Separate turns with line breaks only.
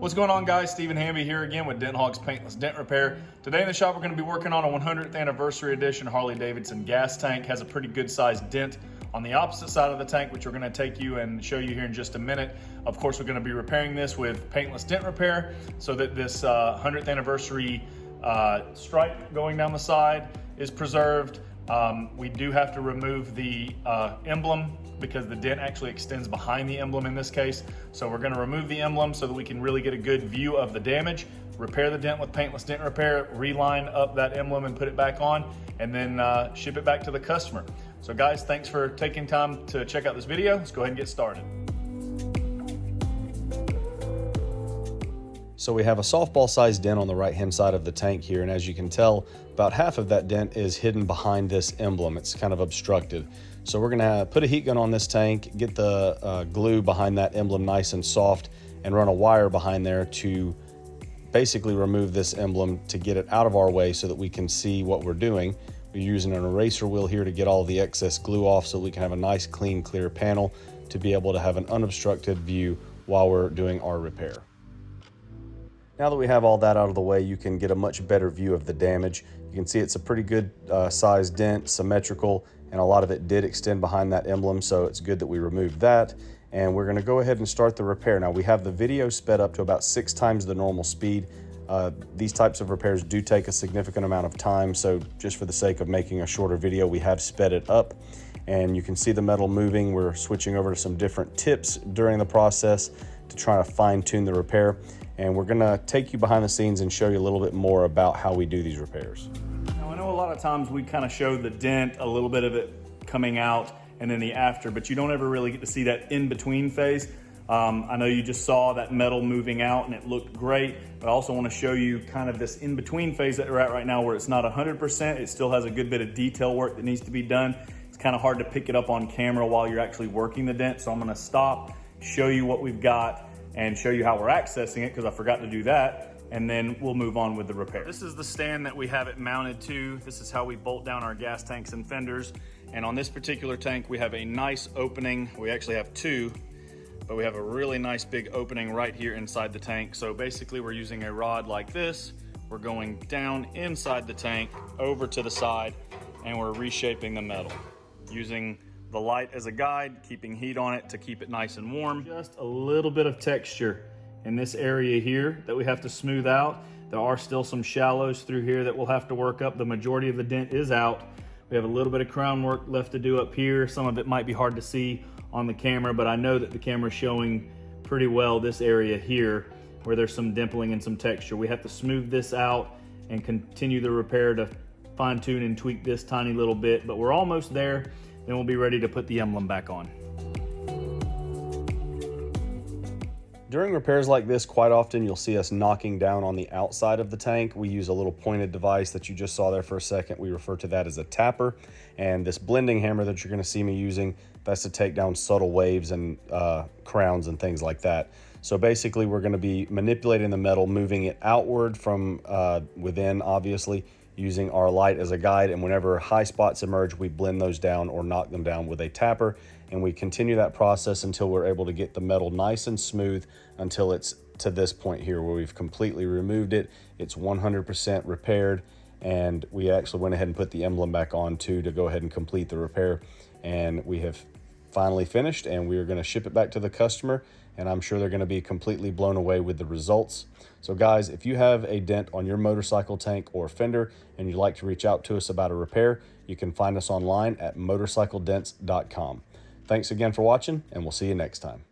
What's going on, guys? Stephen Hamby here again with Dent Hogs Paintless Dent Repair. Today in the shop we're going to be working on a 100th anniversary edition Harley Davidson gas tank. Has a pretty good sized dent on the opposite side of the tank, which we're going to take you and show you here in just a minute. Of course, we're going to be repairing this with Paintless Dent Repair so that this 100th anniversary stripe going down the side is preserved. We do have to remove the emblem because the dent actually extends behind the emblem in this case. So we're going to remove the emblem so that we can really get a good view of the damage, repair the dent with Paintless Dent Repair, reline up that emblem and put it back on, and then ship it back to the customer. So guys, thanks for taking time to check out this video. Let's go ahead and get started.
So we have a softball-sized dent on the right-hand side of the tank here, and as you can tell, about half of that dent is hidden behind this emblem. It's kind of obstructed. So we're gonna put a heat gun on this tank, get the glue behind that emblem nice and soft, and run a wire behind there to basically remove this emblem to get it out of our way so that we can see what we're doing. We're using an eraser wheel here to get all the excess glue off so we can have a nice, clean, clear panel to be able to have an unobstructed view while we're doing our repair. Now that we have all that out of the way, you can get a much better view of the damage. You can see it's a pretty good sized dent, symmetrical, and a lot of it did extend behind that emblem, so it's good that we removed that. And we're gonna go ahead and start the repair. Now we have the video sped up to about 6 times the normal speed. These types of repairs do take a significant amount of time, so just for the sake of making a shorter video, we have sped it up. And you can see the metal moving. We're switching over to some different tips during the process to try to fine tune the repair. And we're gonna take you behind the scenes and show you a little bit more about how we do these repairs.
Now I know a lot of times we kind of show the dent, a little bit of it coming out, and then the after, but you don't ever really get to see that in-between phase. I know you just saw that metal moving out and it looked great, but I also want to show you kind of this in-between phase that we're at right now where it's not 100%, it still has a good bit of detail work that needs to be done. It's kind of hard to pick it up on camera while you're actually working the dent, so I'm gonna stop, show you what we've got, and show you how we're accessing it because I forgot to do that, and then we'll move on with the repair. This is the stand that we have it mounted to. This is how we bolt down our gas tanks and fenders. And on this particular tank, we have a nice opening. We actually have 2, but we have a really nice big opening right here inside the tank. So basically we're using a rod like this. We're going down inside the tank, over to the side, and we're reshaping the metal using the light as a guide, keeping heat on it to keep it nice and warm. Just a little bit of texture in this area here that we have to smooth out. There are still some shallows through here that we'll have to work up. The majority of the dent is out. We have a little bit of crown work left to do up here. Some of it might be hard to see on the camera, but I know that the camera is showing pretty well this area here where there's some dimpling and some texture. We have to smooth this out and continue the repair to fine tune and tweak this tiny little bit, but we're almost there. Then we'll be ready to put the emblem back on.
During repairs like this, quite often you'll see us knocking down on the outside of the tank. We use a little pointed device that you just saw there for a second. We refer to that as a tapper. And this blending hammer that you're gonna see me using, that's to take down subtle waves and crowns and things like that. So basically we're gonna be manipulating the metal, moving it outward from within, obviously, using our light as a guide, and whenever high spots emerge, we blend those down or knock them down with a tapper, and we continue that process until we're able to get the metal nice and smooth until it's to this point here where we've completely removed it. It's 100% repaired, and we actually went ahead and put the emblem back on too to go ahead and complete the repair, and we have finally finished, and we are going to ship it back to the customer, and I'm sure they're going to be completely blown away with the results. So guys, if you have a dent on your motorcycle tank or fender and you'd like to reach out to us about a repair, you can find us online at motorcycledents.com. Thanks again for watching, and we'll see you next time.